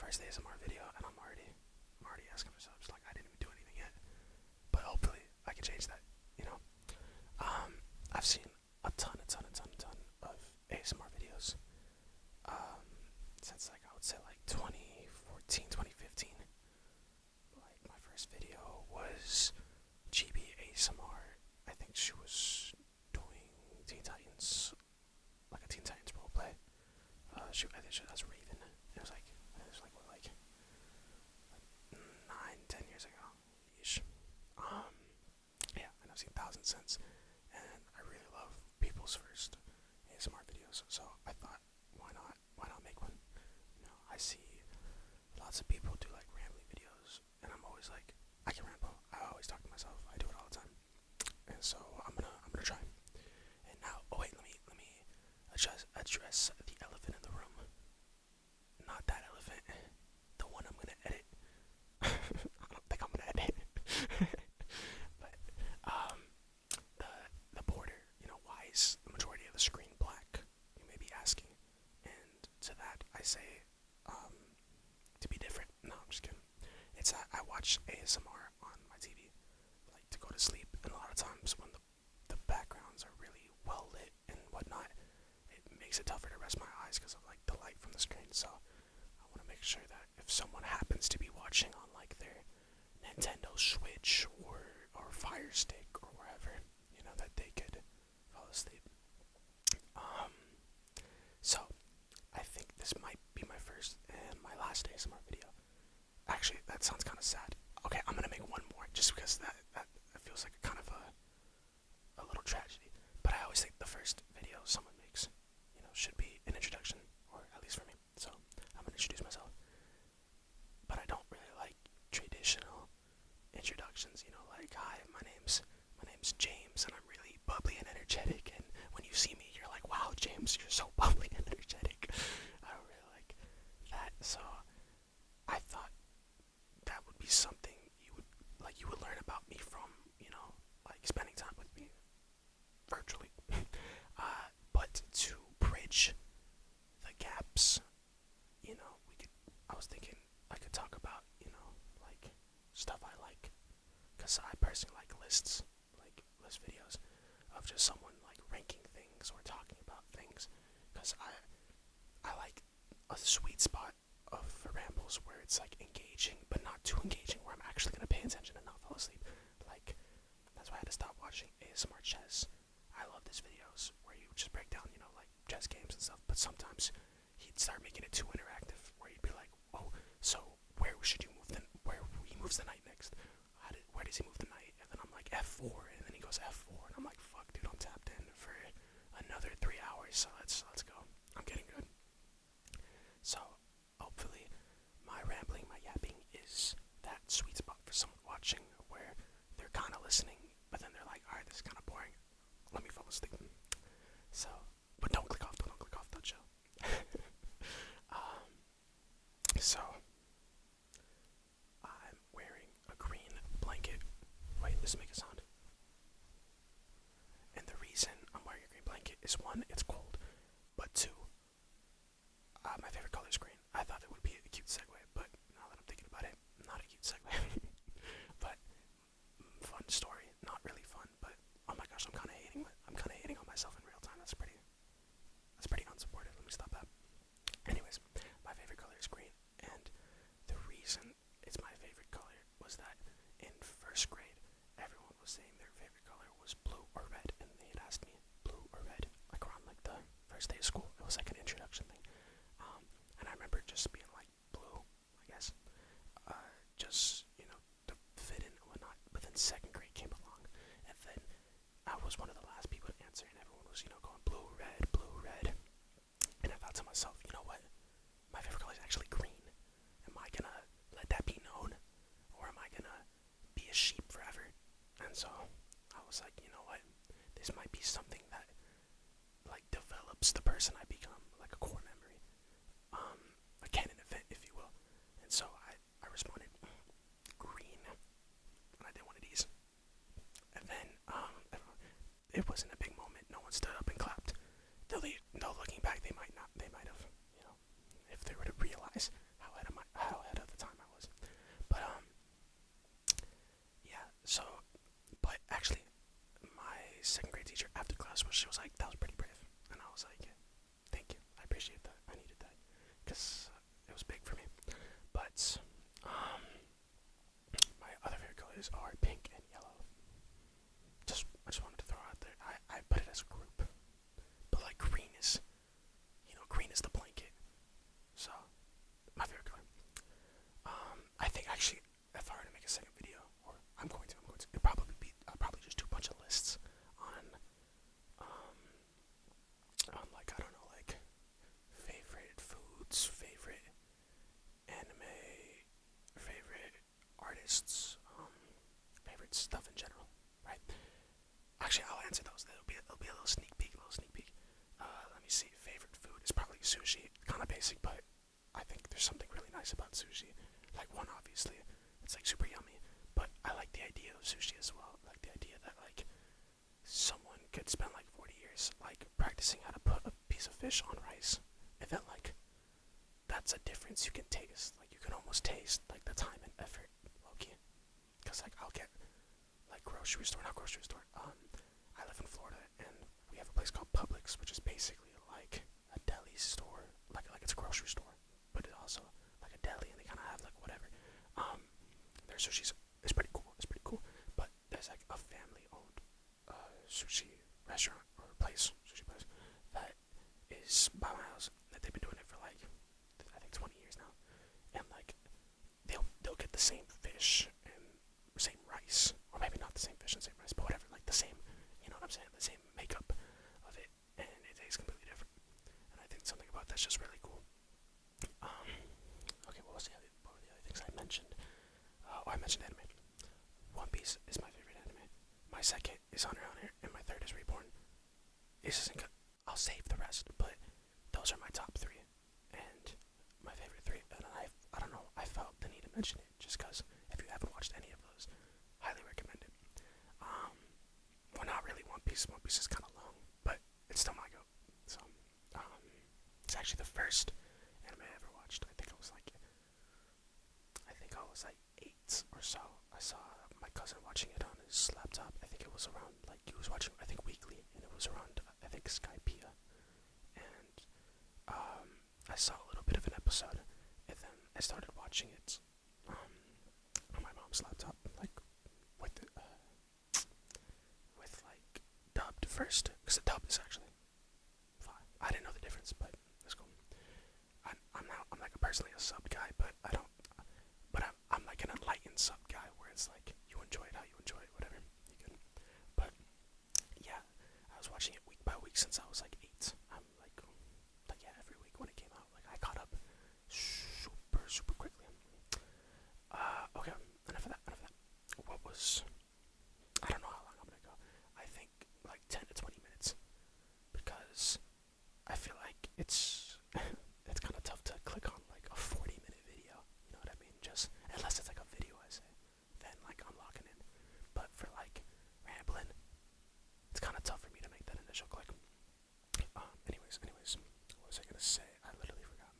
first ASMR video, and I'm already asking for subs. Like I didn't even do anything yet, but hopefully I can change that. You know, I've seen a ton of ASMR videos. Since like I would say like 2014, 2015. Like my first video was GB ASMR. I think she was doing Teen Titans, like a Teen Titans roleplay. I think she was Raven. It was like what, like 9, 10 years ago. Yeesh. Yeah, and I've seen thousands since, and I really love people's first ASMR videos. So I thought, why not make one? You know, I see lots of people do like rambling videos, and I'm always like, I can ramble. I always talk to myself. I do it all the time, and so I'm gonna try. And now, oh wait, let me address the elephant in the room. Not that elephant. The one I'm gonna edit. I don't think I'm gonna edit. But the border. You know, why is the majority of the screen black? You may be asking. And to that, I say, to be different. No, I'm just kidding. It's that I watch ASMR on my TV, like to go to sleep, and a lot of times when the backgrounds are really well lit and whatnot, it makes it tougher to rest my eyes because of like the light from the screen. So I want to make sure that if someone happens to be watching on like their Nintendo Switch or Fire Stick or wherever, you know, that they could fall asleep. So I think this might be my first and my last ASMR video. Actually, that sounds kind of sad. Okay, I'm gonna make one more just because that feels like a kind of a little tragedy. But I always think the first video someone makes, you know, should be an introduction, or at least for me. So I'm gonna introduce myself. But I don't really like traditional introductions. You know, like hi, my name's James, and I'm really bubbly and energetic. And when you see me, you're like, wow, James, you're so bubbly and energetic. I don't really like that. So I thought that would be something you would learn about me from, you know, like spending time with me virtually. But to bridge the gaps, you know, I was thinking I could talk about, you know, like stuff I like, because I personally like like list videos of just someone like ranking things or talking about things, because I like a sweet spot of rambles where it's like engaging but not too engaging, where I'm actually gonna pay attention and not fall asleep. Like that's why I had to stop watching ASMR chess. I love these videos where you just break down, you know, like chess games and stuff, but sometimes he'd start making it too interactive, where he'd be like, oh, so where should you move where he moves the knight next? Where does he move the knight? And then I'm like F4, and then he goes F4, and I'm like, fuck, dude, I'm tapped in for another 3 hours, so let's go. I'm getting good. So hopefully my rambling, my yapping is that sweet spot for someone watching, where they're kind of listening, but then they're like, alright, this is kind of boring. Let me fall asleep. So, but don't click off, don't chill. So, I'm wearing a green blanket. Wait, does it make a sound? And the reason I'm wearing a green blanket is, one, it's cold, but two, my favorite color is green. I thought it would be a cute segue, but now that I'm thinking about it, not a cute segue. But fun story, not really fun, but oh my gosh, I'm kind of hating on myself in real time. That's pretty unsupportive. Let me stop that. Anyways, my favorite color is green, and the reason it's my favorite color was that in first grade, everyone was saying their favorite color was blue or red, and they had asked me blue or red, like around like the first day of school. It was like an introduction thing. And I remember just being like blue, I guess, just, you know, to fit in and whatnot. But then second grade came along, and then I was one of the last people to answer, and everyone was, you know, going blue, red, blue, red. And I thought to myself, you know what? My favorite color is actually green. Am I gonna let that be known, or am I gonna be a sheep forever? And so I was like, you know what? This might be something that like develops the person I become, like a core memory, a canon event, if you will. And so I responded green, and I did one of these. And then it wasn't a big moment. No one stood up and clapped. Though looking back, they might have, you know, if they were to realize how she was like, that was pretty brave. And I was like, yeah, thank you. I appreciate that. I needed that. Because it was big for me. But, my other favorite colors are pink and yellow. I just wanted to throw out there. I put it as a group. But like green is, green is the blanket. So, my favorite color. I think actually, if I were to make a second video, or it'd probably be, I'll probably just do a bunch of lists um, on like, I don't know, like, favorite foods, favorite anime, favorite artists, favorite stuff in general, right? Actually, I'll answer those. It'll be a little sneak peek, let me see. Favorite food is probably sushi. Kind of basic, but I think there's something really nice about sushi. Like, one, obviously, it's like super yummy, but I like the idea of sushi as well. Like the idea that like someone could spend like 40 years like practicing how to put a piece of fish on rice, and then like that's a difference you can taste. Like you can almost taste like the time and effort, low-key. Cause like I'll get like not grocery store. I live in Florida, and we have a place called Publix, which is basically like a deli store, like it's a grocery store, but it's also like a deli, and they kind of have like whatever. Their sushi's is pretty cool. It's pretty cool, but there's like a family-owned sushi restaurant or sushi place that is by my house. That they've been doing it for like I think 20 years now, and like they'll get the same fish and same rice, or maybe not the same fish and same rice, but whatever, like the same, you know what I'm saying, the same makeup of it, and it tastes completely different. And I think something about that's just really cool. Okay, what were the other things I mentioned? I mentioned anime. One Piece is my favorite anime. My second is Hunter x Hunter, and my third is Reborn. This isn't good. I'll save the rest, but those are my top three, and my favorite three. And I don't know, I felt the need to mention it just because if you haven't watched any of those, highly recommend it. Well, not really One Piece. One Piece is kind of long, but it's still my go. So, it's actually the first anime I ever watched. I was like 8 or so. I saw my cousin watching it on his laptop. I think it was around, like, he was watching, I think, weekly, and it was around, I think, Skypea. And, I saw a little bit of an episode, and then I started watching it, on my mom's laptop, like, with like, dubbed first, because the dub is actually fine. I didn't know the difference, but it's cool. I'm like personally a sub guy, but I'm like an enlightened sub guy where it's like you enjoy it how you enjoy it, whatever. You can. But yeah, I was watching it week by week since I was like 8. I'm like yeah, every week when it came out, like I caught up super quickly. Okay, enough of that. What was? I don't know how long I'm gonna go. I think like 10 to 20 minutes because I feel like it's kind of tough to click on like a 40-minute video. You know what I mean? Just unless it's like a video essay, then like I'm locking in. But for like rambling, it's kind of tough for me to make that initial click. Anyways, what was I gonna say? I literally forgot.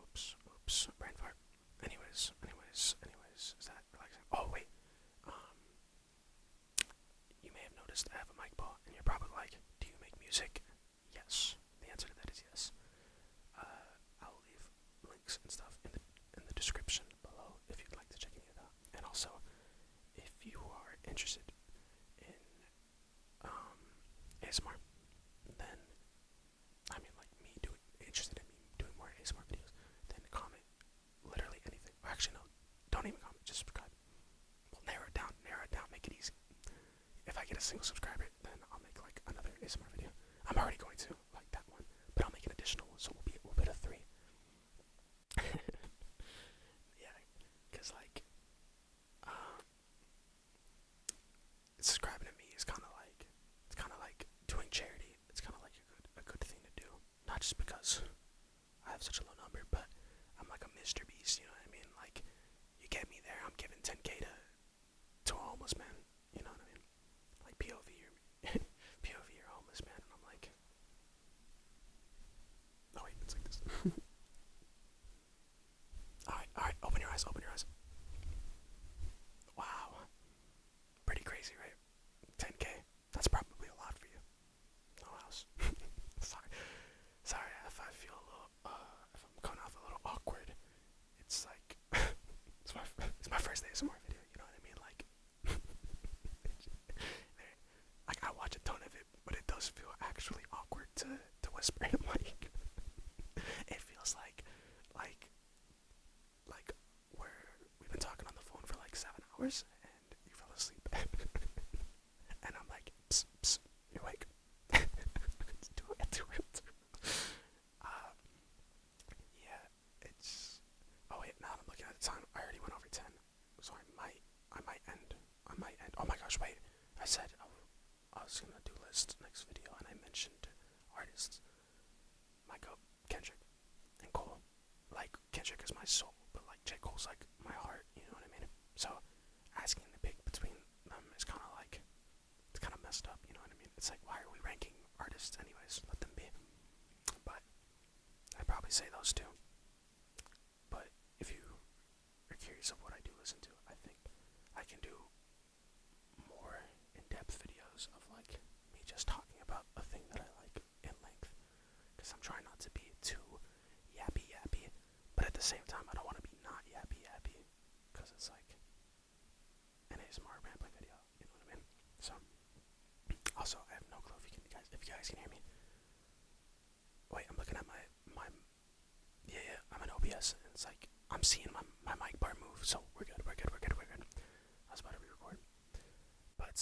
Oops, brain fart. Anyways, is that relaxing? Oh wait, you may have noticed I have a mic ball, and you're probably like, do you make music? Yes. The answer to that is yes. I'll leave links and stuff in the description below if you'd like to check any of that. And also, if you are interested in ASMR, then interested in me doing more ASMR videos, then comment literally anything. Or actually, no, don't even comment. Just subscribe. We'll narrow it down, make it easy. If I get a single subscriber, then I'll make like another ASMR video. I'm already going to like that one, but I'll make an additional one, so we'll be at 3. Yeah, because like, subscribing to me is kind of like doing charity. It's kind of like a good thing to do. Not just because I have such a low number, but I'm like a Mr. Beast. You know what I mean? Like, you get me there, I'm giving 10K to a homeless man. You know what I mean? Like POV, you're homeless man, and I'm like, oh wait, it's like this. Alright, open your eyes. Wow, pretty crazy, right? 10K. just let them be. But I'd probably say those two. But if you are curious of what I do listen to, I think I can do more in-depth videos of like me just talking about a thing that I like in length, because I'm trying not to be too yappy yappy, but at the same time I don't want to be not yappy yappy, because it's like an ASMR rambling video, you know what I mean? So also I have no clue if you guys can hear me. Wait, I'm looking at my yeah, I'm an OBS and it's like I'm seeing my mic bar move, so we're good. I was about to re-record. But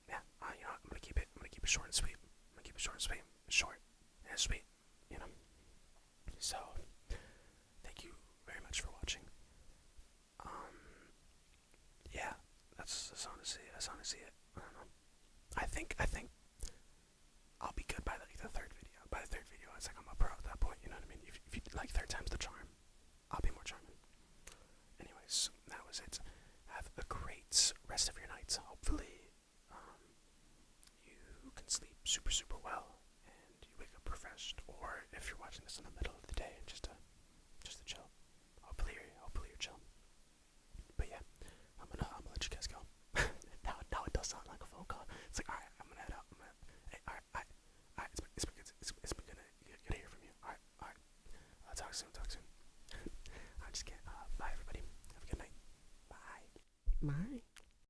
yeah, you know, I'm gonna keep it short and sweet. Short and sweet, you know. So thank you very much for watching. Yeah, that's honestly it. I don't know. I think I'll be good by like the third video. By the third video, it's like I'm a pro at that point. You know what I mean? If you like third time's the charm, I'll be more charming. Anyways, that was it. Have a great rest of your night. Hopefully, you can sleep super well and you wake up refreshed. Or if you're watching this in the middle of the day, just to chill. Hopefully you're chill. But yeah, I'm gonna let you guys go. now it does sound like a phone call. It's like, alright, I'm gonna head out. Hey, alright. It's been good to hear from you. Alright. Talk soon. I just can't. Bye everybody. Have a good night. Bye. Bye.